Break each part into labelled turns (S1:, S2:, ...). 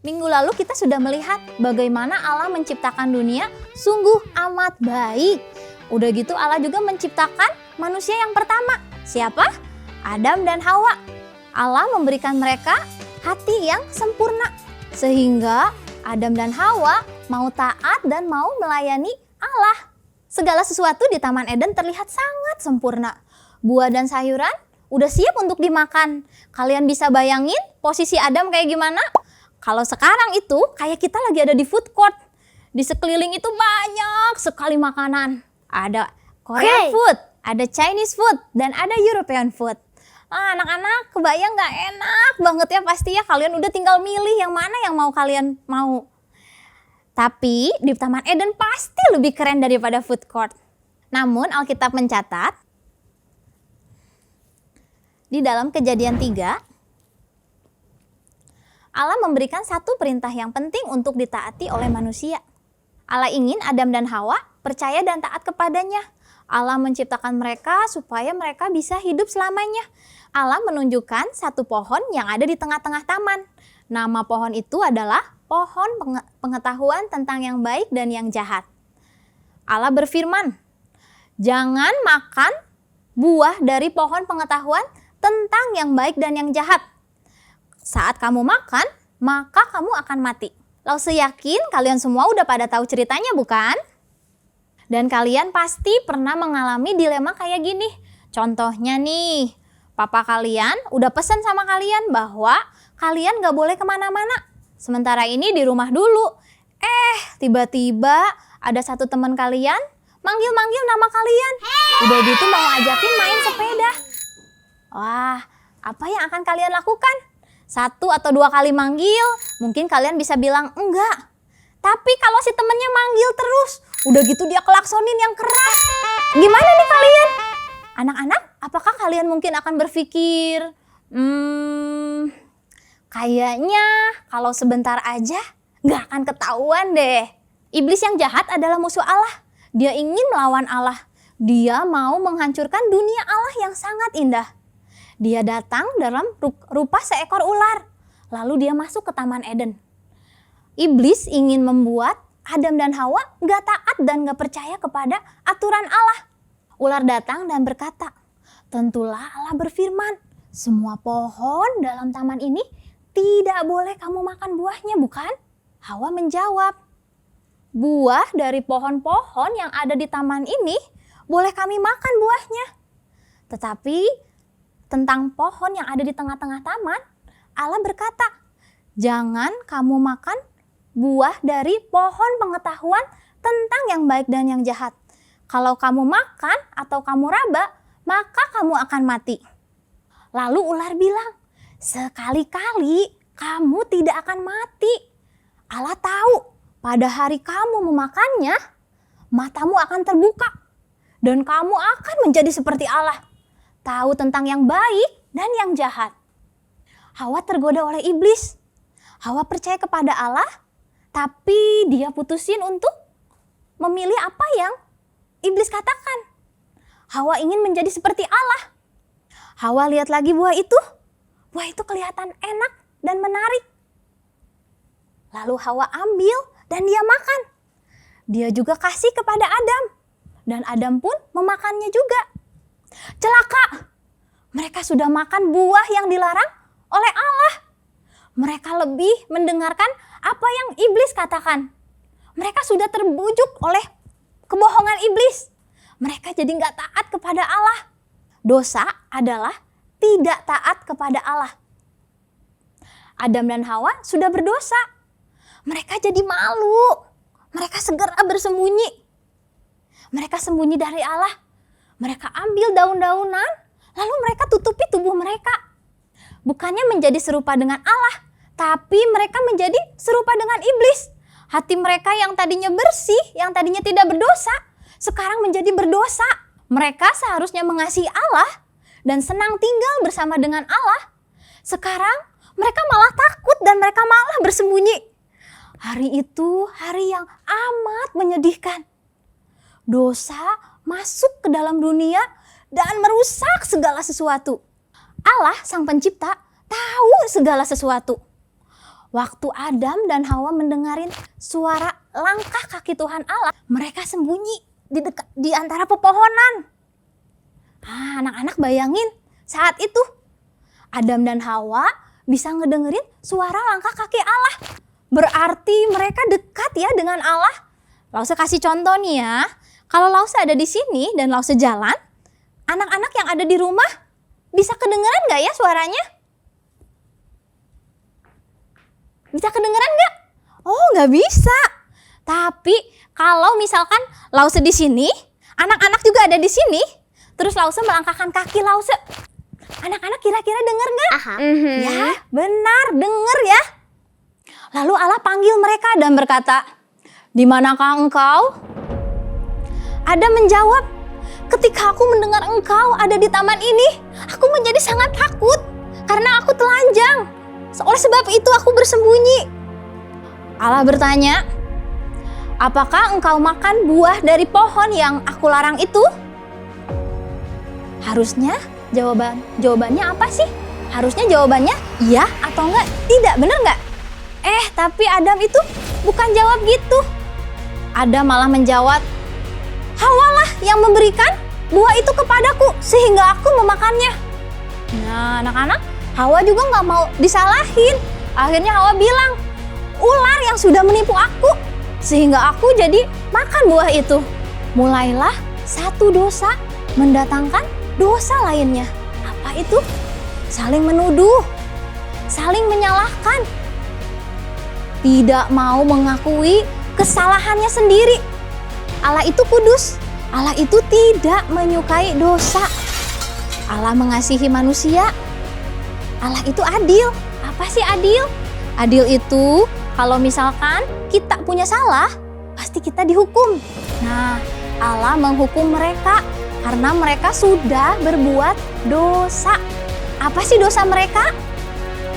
S1: Minggu lalu kita sudah melihat bagaimana Allah menciptakan dunia sungguh amat baik. Udah gitu Allah juga menciptakan manusia yang pertama. Siapa? Adam dan Hawa. Allah memberikan mereka hati yang sempurna. Sehingga Adam dan Hawa mau taat dan mau melayani Allah. Segala sesuatu di Taman Eden terlihat sangat sempurna. Buah dan sayuran udah siap untuk dimakan. Kalian bisa bayangin posisi Adam kayak gimana? Kalau sekarang itu kayak kita lagi ada di food court. Di sekeliling itu banyak sekali makanan. Ada Korean food, ada Chinese food, dan ada European food. Anak-anak kebayang gak enak banget ya pasti ya. Kalian udah tinggal milih yang mana yang mau kalian mau. Tapi di Taman Eden pasti lebih keren daripada food court. Namun Alkitab mencatat di dalam Kejadian 3, Allah memberikan satu perintah yang penting untuk ditaati oleh manusia. Allah ingin Adam dan Hawa percaya dan taat kepadanya. Allah menciptakan mereka supaya mereka bisa hidup selamanya. Allah menunjukkan satu pohon yang ada di tengah-tengah taman. Nama pohon itu adalah pohon pengetahuan tentang yang baik dan yang jahat. Allah berfirman, "Jangan makan buah dari pohon pengetahuan tentang yang baik dan yang jahat. Saat kamu makan, maka kamu akan mati." Lalu yakin kalian semua udah pada tahu ceritanya bukan? Dan kalian pasti pernah mengalami dilema kayak gini. Contohnya nih, papa kalian udah pesan sama kalian bahwa kalian gak boleh kemana-mana. Sementara ini di rumah dulu. Tiba-tiba ada satu teman kalian manggil-manggil nama kalian. Udah gitu mau ajakin main sepeda. Wah, apa yang akan kalian lakukan? 1 atau 2 kali manggil, mungkin kalian bisa bilang enggak. Tapi kalau si temennya manggil terus, udah gitu dia klaksonin yang keras. Gimana nih kalian? Anak-anak, apakah kalian mungkin akan berpikir, kayaknya kalau sebentar aja nggak akan ketahuan deh. Iblis yang jahat adalah musuh Allah. Dia ingin melawan Allah. Dia mau menghancurkan dunia Allah yang sangat indah. Dia datang dalam rupa seekor ular. Lalu dia masuk ke Taman Eden. Iblis ingin membuat Adam dan Hawa nggak taat dan nggak percaya kepada aturan Allah. Ular datang dan berkata, "Tentulah Allah berfirman, semua pohon dalam taman ini tidak boleh kamu makan buahnya, bukan?" Hawa menjawab, "Buah dari pohon-pohon yang ada di taman ini boleh kami makan buahnya. Tetapi tentang pohon yang ada di tengah-tengah taman, Allah berkata, jangan kamu makan buah dari pohon pengetahuan tentang yang baik dan yang jahat. Kalau kamu makan atau kamu raba, maka kamu akan mati." Lalu ular bilang, "Sekali-kali kamu tidak akan mati. Allah tahu pada hari kamu memakannya, matamu akan terbuka dan kamu akan menjadi seperti Allah, tahu tentang yang baik dan yang jahat." Hawa tergoda oleh iblis. Hawa percaya kepada Allah, tapi dia putusin untuk memilih apa yang iblis katakan. Hawa ingin menjadi seperti Allah. Hawa lihat lagi buah itu. Buah itu kelihatan enak dan menarik. Lalu Hawa ambil dan dia makan. Dia juga kasih kepada Adam. Dan Adam pun memakannya juga. Celaka! Mereka sudah makan buah yang dilarang oleh Allah. Mereka lebih mendengarkan apa yang iblis katakan. Mereka sudah terbujuk oleh kebohongan iblis. Mereka jadi gak taat kepada Allah. Dosa adalah tidak taat kepada Allah. Adam dan Hawa sudah berdosa. Mereka jadi malu. Mereka segera bersembunyi. Mereka sembunyi dari Allah. Mereka ambil daun-daunan, lalu mereka tutupi tubuh mereka. Bukannya menjadi serupa dengan Allah, tapi mereka menjadi serupa dengan iblis. Hati mereka yang tadinya bersih, yang tadinya tidak berdosa, sekarang menjadi berdosa. Mereka seharusnya mengasihi Allah dan senang tinggal bersama dengan Allah. Sekarang mereka malah takut dan mereka malah bersembunyi. Hari itu hari yang amat menyedihkan. Dosa masuk ke dalam dunia dan merusak segala sesuatu. Allah sang pencipta tahu segala sesuatu. Waktu Adam dan Hawa mendengarin suara langkah kaki Tuhan Allah, mereka sembunyi di antara pepohonan. Anak-anak bayangin saat itu Adam dan Hawa bisa ngedengerin suara langkah kaki Allah. Berarti mereka dekat ya dengan Allah. Lause kasih contoh nih ya. Kalau Lause ada di sini dan Lause jalan, anak-anak yang ada di rumah bisa kedengeran gak ya suaranya? Bisa kedengeran gak? Oh, gak bisa. Tapi kalau misalkan Lause di sini, anak-anak juga ada di sini, terus Lause melangkahkan kaki Lause, anak-anak kira-kira denger gak? Ya, benar, denger ya. Lalu Allah panggil mereka dan berkata, "Di manakah engkau?" Adam menjawab, "Ketika aku mendengar engkau ada di taman ini, aku menjadi sangat takut karena aku telanjang. Oleh sebab itu aku bersembunyi." Allah bertanya, "Apakah engkau makan buah dari pohon yang aku larang itu?" Harusnya jawabannya apa sih? Harusnya jawabannya iya atau enggak, tidak, bener enggak? Tapi Adam itu bukan jawab gitu. Adam malah menjawab, "Hawalah yang memberikan buah itu kepadaku sehingga aku memakannya." Nah, anak-anak, Hawa juga nggak mau disalahin. Akhirnya Hawa bilang, "Ular yang sudah menipu aku sehingga aku jadi makan buah itu." Mulailah satu dosa mendatangkan dosa lainnya. Apa itu? Saling menuduh, saling menyalahkan, tidak mau mengakui kesalahannya sendiri. Allah itu kudus, Allah itu tidak menyukai dosa. Allah mengasihi manusia, Allah itu adil. Apa sih adil? Adil itu kalau misalkan kita punya salah, pasti kita dihukum. Nah, Allah menghukum mereka karena mereka sudah berbuat dosa. Apa sih dosa mereka?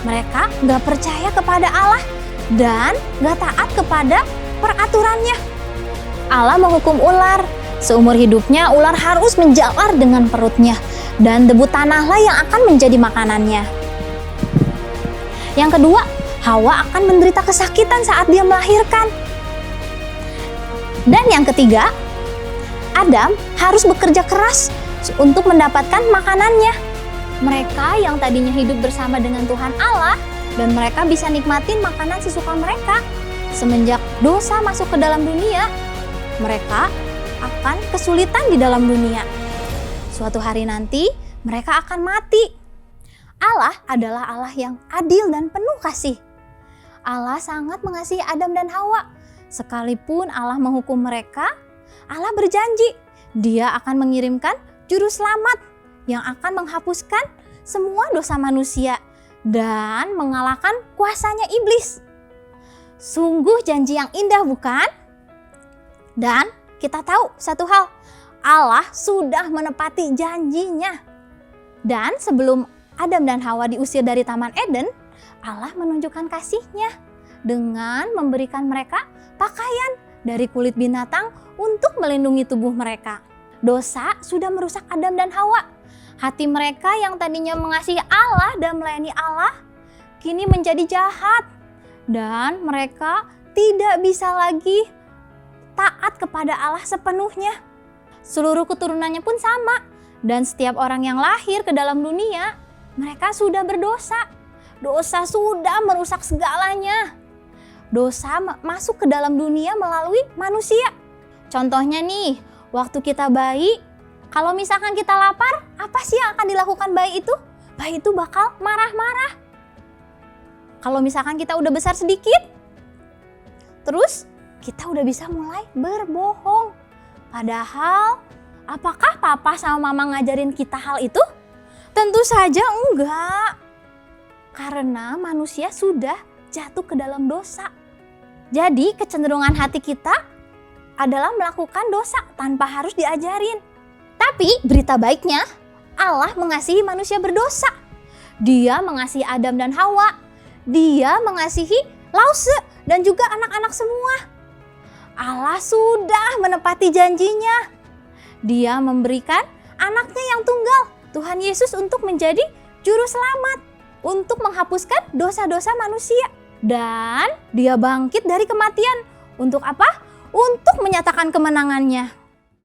S1: Mereka gak percaya kepada Allah dan gak taat kepada peraturannya. Allah menghukum ular. Seumur hidupnya ular harus menjalar dengan perutnya, dan debu tanahlah yang akan menjadi makanannya. Yang kedua, Hawa akan menderita kesakitan saat dia melahirkan. Dan yang ketiga, Adam harus bekerja keras untuk mendapatkan makanannya. Mereka yang tadinya hidup bersama dengan Tuhan Allah dan mereka bisa nikmatin makanan sesuka mereka. Semenjak dosa masuk ke dalam dunia, mereka akan kesulitan di dalam dunia. Suatu hari nanti mereka akan mati. Allah adalah Allah yang adil dan penuh kasih. Allah sangat mengasihi Adam dan Hawa. Sekalipun Allah menghukum mereka, Allah berjanji Dia akan mengirimkan juru selamat yang akan menghapuskan semua dosa manusia dan mengalahkan kuasanya iblis. Sungguh janji yang indah, bukan? Dan kita tahu satu hal, Allah sudah menepati janjinya. Dan sebelum Adam dan Hawa diusir dari Taman Eden, Allah menunjukkan kasih-Nya dengan memberikan mereka pakaian dari kulit binatang untuk melindungi tubuh mereka. Dosa sudah merusak Adam dan Hawa. Hati mereka yang tadinya mengasihi Allah dan melayani Allah, kini menjadi jahat. Dan mereka tidak bisa lagi taat kepada Allah sepenuhnya. Seluruh keturunannya pun sama. Dan setiap orang yang lahir ke dalam dunia, mereka sudah berdosa. Dosa sudah merusak segalanya. Dosa masuk ke dalam dunia melalui manusia. Contohnya nih, waktu kita bayi, kalau misalkan kita lapar, apa sih yang akan dilakukan bayi itu? Bayi itu bakal marah-marah. Kalau misalkan kita udah besar sedikit, terus kita udah bisa mulai berbohong. Padahal, apakah papa sama mama ngajarin kita hal itu? Tentu saja enggak. Karena manusia sudah jatuh ke dalam dosa. Jadi kecenderungan hati kita adalah melakukan dosa tanpa harus diajarin. Tapi berita baiknya, Allah mengasihi manusia berdosa. Dia mengasihi Adam dan Hawa. Dia mengasihi Lause dan juga anak-anak semua. Allah sudah menepati janjinya. Dia memberikan anaknya yang tunggal, Tuhan Yesus, untuk menjadi juru selamat, untuk menghapuskan dosa-dosa manusia. Dan dia bangkit dari kematian. Untuk apa? Untuk menyatakan kemenangannya.